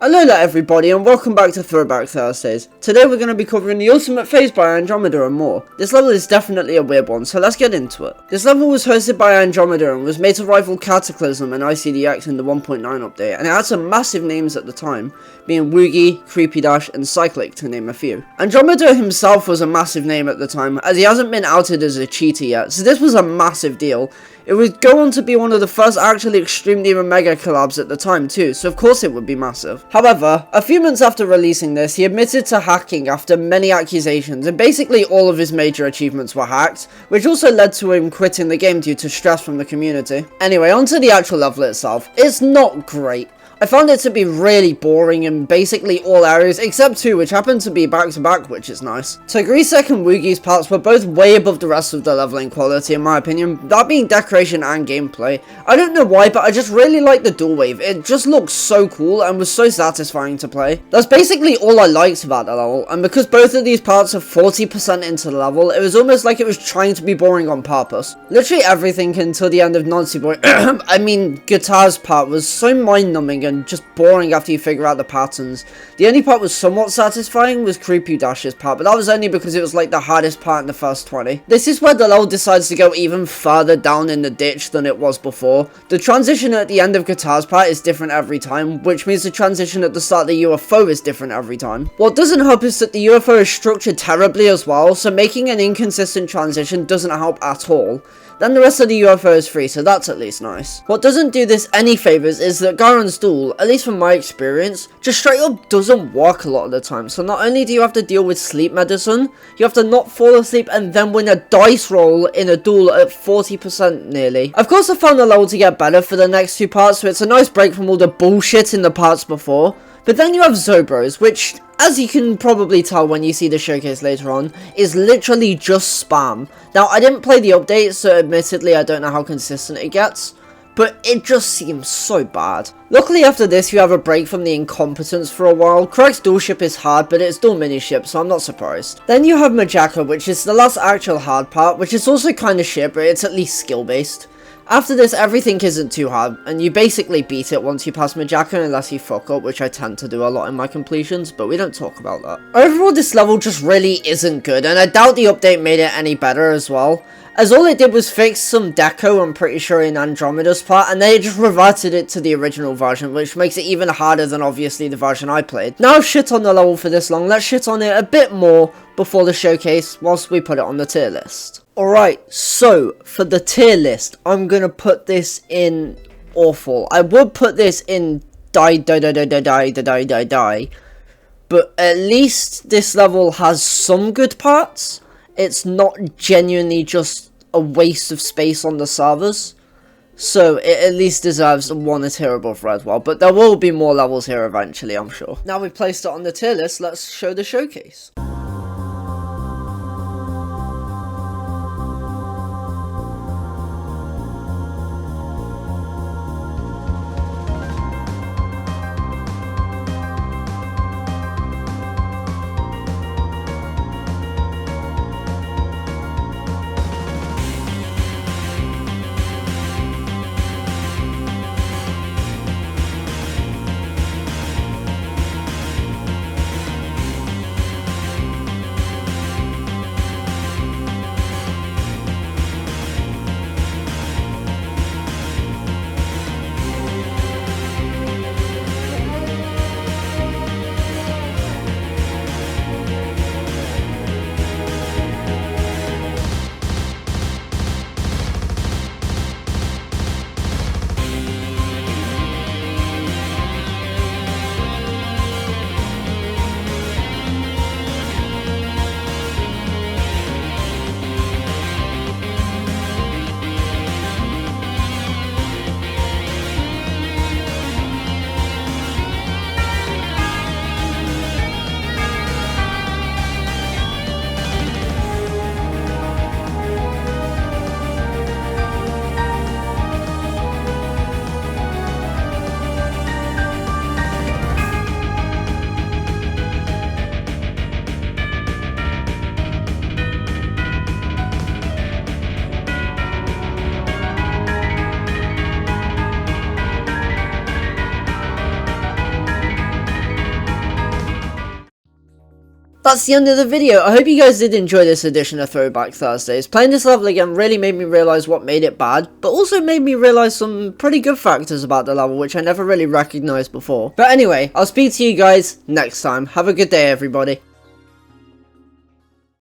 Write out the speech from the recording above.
Hello there everybody and welcome back to Throwback Thursdays. Today we're going to be covering the ultimate phase by Andromeda and more. This level is definitely a weird one, so let's get into it. This level was hosted by Andromeda and was made to rival Cataclysm and ICDX in the 1.9 update, and it had some massive names at the time, being Woogie, Creepy Dash and Cyclic to name a few. Andromeda himself was a massive name at the time, as he hasn't been outed as a cheater yet, so this was a massive deal. It would go on to be one of the first actually Extreme Demon Mega collabs at the time too, so of course it would be massive. However, a few months after releasing this, he admitted to hacking after many accusations, and basically all of his major achievements were hacked, which also led to him quitting the game due to stress from the community. Anyway, onto the actual level itself. It's not great. I found it to be really boring in basically all areas except two, which happened to be back to back, which is nice. Tagrisek and Woogie's parts were both way above the rest of the leveling quality in my opinion, that being decoration and gameplay. I don't know why, but I just really like the dual wave. It just looks so cool and was so satisfying to play. That's basically all I liked about the level, and because both of these parts are 40% into the level, it was almost like it was trying to be boring on purpose. Literally everything until the end of Nancy Boy, I mean Guitar's part was so mind-numbing and just boring after you figure out the patterns. The only part was somewhat satisfying was Creepy Dash's part, but that was only because it was like the hardest part in the first 20. This is where the level decides to go even further down in the ditch than it was before. The transition at the end of Guitar's part is different every time, which means the transition at the start of the UFO is different every time. What doesn't help is that the UFO is structured terribly as well, so making an inconsistent transition doesn't help at all. Then the rest of the UFO is free, so that's at least nice. What doesn't do this any favours is that Garen's duel, at least from my experience, just straight up doesn't work a lot of the time. So not only do you have to deal with sleep medicine, you have to not fall asleep and then win a dice roll in a duel at 40% nearly. Of course I found the level to get better for the next two parts, so it's a nice break from all the bullshit in the parts before. But then you have Zobros, which, as you can probably tell when you see the showcase later on, is literally just spam. Now, I didn't play the update, so admittedly I don't know how consistent it gets, but it just seems so bad. Luckily after this you have a break from the incompetence for a while. Correct's dual ship is hard, but it's dual mini-ship, so I'm not surprised. Then you have Majaka, which is the last actual hard part, which is also kinda shit, but it's at least skill-based. After this, everything isn't too hard, and you basically beat it once you pass Majaka unless you fuck up, which I tend to do a lot in my completions, but we don't talk about that. Overall, this level just really isn't good, and I doubt the update made it any better as well, as all it did was fix some deco, I'm pretty sure, in Andromeda's part, and they just reverted it to the original version, which makes it even harder than obviously the version I played. Now I've shit on the level for this long, let's shit on it a bit more before the showcase, whilst we put it on the tier list. Alright, so, for the tier list, I'm gonna put this in awful. I would put this in die, but at least this level has some good parts. It's not genuinely just a waste of space on the servers. So, it at least deserves one a tier above Redwell, but there will be more levels here eventually, I'm sure. Now we've placed it on the tier list, let's show the showcase. That's the end of the video. I hope you guys did enjoy this edition of Throwback Thursdays. Playing this level again really made me realise what made it bad, but also made me realise some pretty good factors about the level which I never really recognised before. But anyway, I'll speak to you guys next time. Have a good day, everybody.